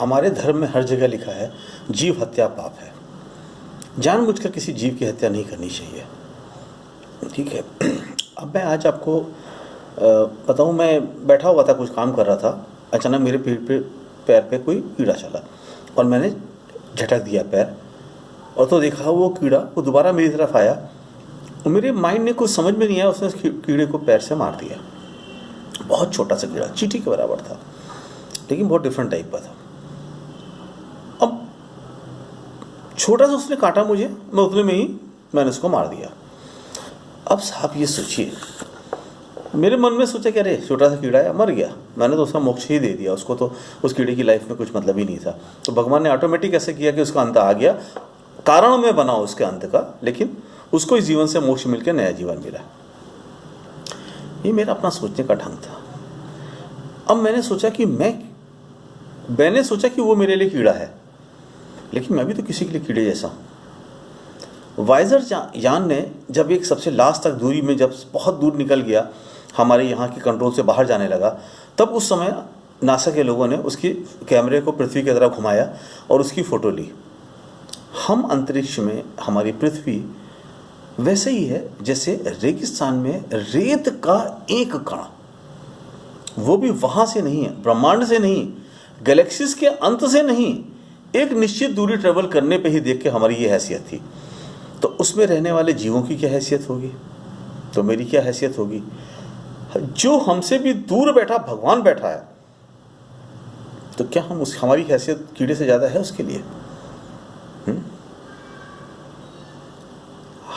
हमारे धर्म में हर जगह लिखा है जीव हत्या पाप है। जानबूझकर किसी जीव की हत्या नहीं करनी चाहिए, ठीक है। अब मैं आज आपको बताऊँ, मैं बैठा हुआ था, कुछ काम कर रहा था, अचानक मेरे पैर पे कोई कीड़ा चला और मैंने झटक दिया पैर, और तो देखा वो कीड़ा वो दोबारा मेरी तरफ आया और मेरे माइंड ने कुछ समझ में नहीं आया, उसने उस कीड़े को पैर से मार दिया। बहुत छोटा सा कीड़ा, चींटी के बराबर था, लेकिन बहुत डिफरेंट टाइप का था। अब छोटा सा उसने काटा मुझे, मैं उतने में ही मैंने उसको मार दिया। अब साहब ये सोचिए, मेरे मन में सोचा कि अरे छोटा सा कीड़ा है, मर गया, मैंने तो उसका मोक्ष ही दे दिया, उसको तो उस कीड़े की लाइफ में कुछ मतलब ही नहीं था। तो भगवान ने ऑटोमेटिक ऐसे किया कि उसका अंत आ गया, कारण में बना उसके अंत का, लेकिन उसको इस जीवन से मोक्ष मिलकर नया जीवन मिला। ये मेरा अपना सोचने का ढंग था। अब मैंने सोचा कि वो मेरे लिए कीड़ा है, लेकिन मैं भी तो किसी के लिए कीड़े जैसा हूं। वाइजर यान ने जब एक सबसे लास्ट तक दूरी में जब बहुत दूर निकल गया, हमारे यहाँ के कंट्रोल से बाहर जाने लगा, तब उस समय नासा के लोगों ने उसकी कैमरे को पृथ्वी की तरफ घुमाया और उसकी फ़ोटो ली। हम अंतरिक्ष में, हमारी पृथ्वी वैसे ही है जैसे रेगिस्तान में रेत का एक कण, वो भी वहाँ से नहीं है, ब्रह्मांड से नहीं, गैलेक्सीज के अंत से नहीं, एक निश्चित दूरी ट्रेवल करने पे ही देख के हमारी ये हैसियत थी। तो उसमें रहने वाले जीवों की क्या हैसियत होगी, तो मेरी क्या हैसियत होगी। जो हमसे भी दूर बैठा भगवान बैठा है, तो क्या हमारी हैसियत कीड़े से ज़्यादा है उसके लिए?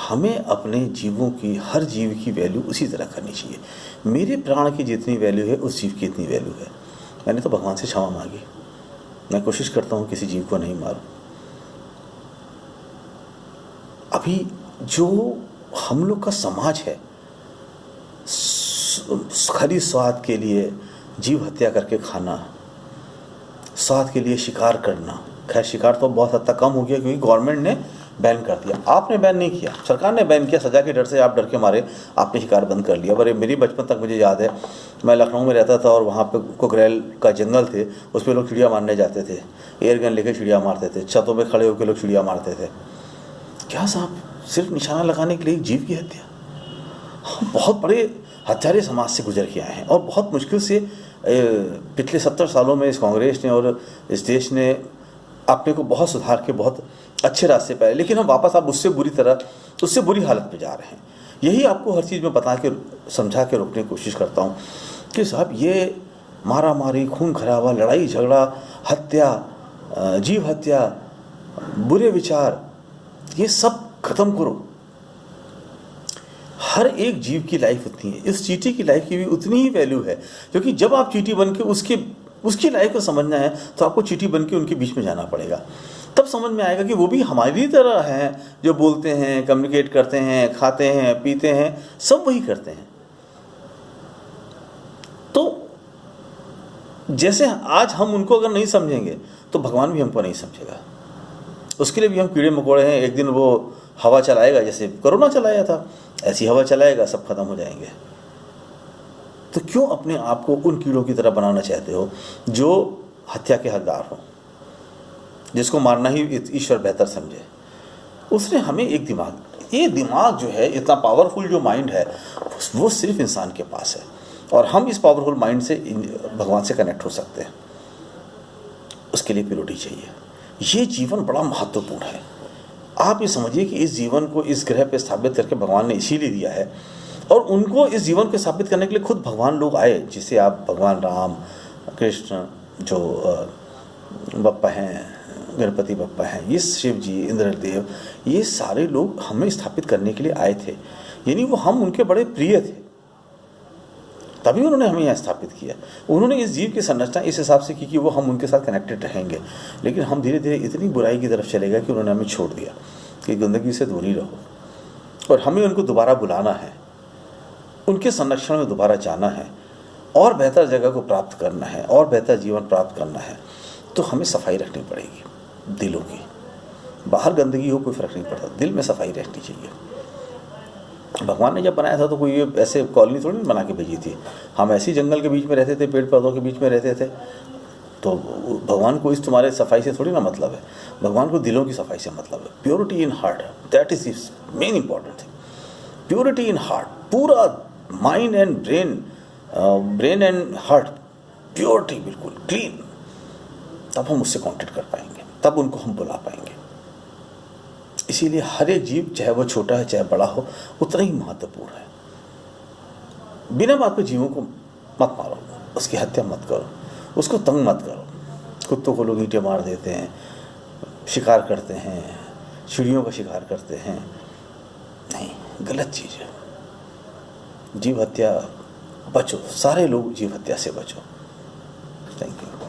हमें अपने जीवों की, हर जीव की वैल्यू उसी तरह करनी चाहिए। मेरे प्राण की जितनी वैल्यू है उस जीव की इतनी वैल्यू है। मैंने तो भगवान से क्षमा मांगी, मैं कोशिश करता हूँ किसी जीव को नहीं मारूं। अभी जो हम लोग का समाज है, खाली स्वाद के लिए जीव हत्या करके खाना, स्वाद के लिए शिकार करना। खैर शिकार तो बहुत हद तक कम हो गया क्योंकि गवर्नमेंट ने बैन कर दिया। आपने बैन नहीं किया, सरकार ने बैन किया, सजा के डर से आप डर के मारे आपने शिकार बंद कर लिया। पर मेरी बचपन तक मुझे याद है, मैं लखनऊ में रहता था और वहाँ पे कुकरेल का जंगल थे, उस पर लोग चिड़िया मारने जाते थे, एयर गन लेके चिड़िया मारते थे, छतों पे खड़े होकर लोग चिड़िया मारते थे। क्या साहब, सिर्फ निशाना लगाने के लिए एक जीव की हत्या? हम बहुत बड़े हत्यारे समाज से गुजर के आए हैं और बहुत मुश्किल से पिछले 70 सालों में इस कांग्रेस ने और इस देश ने अपने को बहुत सुधार के बहुत अच्छे रास्ते पे आए, लेकिन हम वापस अब उससे बुरी हालत पे जा रहे हैं। यही आपको हर चीज़ में बता के समझा के रोकने की कोशिश करता हूँ कि साहब ये मारा मारी, खून खराबा, लड़ाई झगड़ा, हत्या, जीव हत्या, बुरे विचार, ये सब खत्म करो। हर एक जीव की लाइफ उतनी है, इस चींटी की लाइफ की भी उतनी ही वैल्यू है, क्योंकि जब आप चींटी बन के उसकी लाइफ को समझना है तो आपको चींटी बन के उनके बीच में जाना पड़ेगा। तब समझ में आएगा कि वो भी हमारी तरह हैं, जो बोलते हैं, कम्युनिकेट करते हैं, खाते हैं, पीते हैं, सब वही करते हैं। तो जैसे आज हम उनको अगर नहीं समझेंगे तो भगवान भी हमको नहीं समझेगा। उसके लिए भी हम कीड़े मकोड़े हैं। एक दिन वो हवा चलाएगा, जैसे कोरोना चलाया था, ऐसी हवा चलाएगा, सब खत्म हो जाएंगे। तो क्यों अपने आप को उन कीड़ों की तरह बनाना चाहते हो जो हत्या के हकदार हो, जिसको मारना ही ईश्वर बेहतर समझे? उसने हमें एक ये दिमाग जो है, इतना पावरफुल जो माइंड है, वो सिर्फ इंसान के पास है, और हम इस पावरफुल माइंड से भगवान से कनेक्ट हो सकते हैं। उसके लिए प्योरिटी चाहिए। ये जीवन बड़ा महत्वपूर्ण है। आप ये समझिए कि इस जीवन को इस ग्रह पे स्थापित करके भगवान ने इसीलिए दिया है, और उनको इस जीवन को स्थापित करने के लिए खुद भगवान लोग आए, जिसे आप भगवान राम, कृष्ण, जो बप्पा हैं, गणपति बप्पा हैं, ये शिव जी, इंद्रदेव, ये सारे लोग हमें स्थापित करने के लिए आए थे। यानी वो हम उनके बड़े प्रिय थे, तभी उन्होंने हमें यहाँ स्थापित किया। उन्होंने इस जीव की संरचना इस हिसाब से की कि वो हम उनके साथ कनेक्टेड रहेंगे। लेकिन हम धीरे धीरे इतनी बुराई की तरफ चले गए कि उन्होंने हमें छोड़ दिया कि गंदगी से दूर ही रहो, और हमें उनको दोबारा बुलाना है, उनके संरक्षण में दोबारा जाना है, और बेहतर जगह को प्राप्त करना है, और बेहतर जीवन प्राप्त करना है। तो हमें सफाई रखनी पड़ेगी दिलों की। बाहर गंदगी हो कोई फ़र्क नहीं पड़ता, दिल में सफाई रहनी चाहिए। भगवान ने जब बनाया था तो कोई ऐसे कॉलोनी थोड़ी बना के भेजी थी। हम ऐसे जंगल के बीच में रहते थे, पेड़ पौधों के बीच में रहते थे, तो भगवान को इस तुम्हारे सफाई से थोड़ी ना मतलब है, भगवान को दिलों की सफाई से मतलब है। Purity in heart, that is is main important thing. Purity in heart, पूरा mind and brain and heart purity, बिल्कुल क्लीन, तब हम उससे कॉन्टेक्ट कर पाएंगे, तब उनको हम बुला पाएंगे। इसीलिए हर एक जीव, चाहे वो छोटा है चाहे बड़ा हो, उतना ही महत्वपूर्ण है। बिना बात पे जीवों को मत मारो, उसकी हत्या मत करो, उसको तंग मत करो। कुत्तों को लोग ईंटें मार देते हैं, शिकार करते हैं, चिड़ियों का शिकार करते हैं, नहीं, गलत चीज़ है। जीव हत्या बचो, सारे लोग जीव हत्या से बचो। Thank you.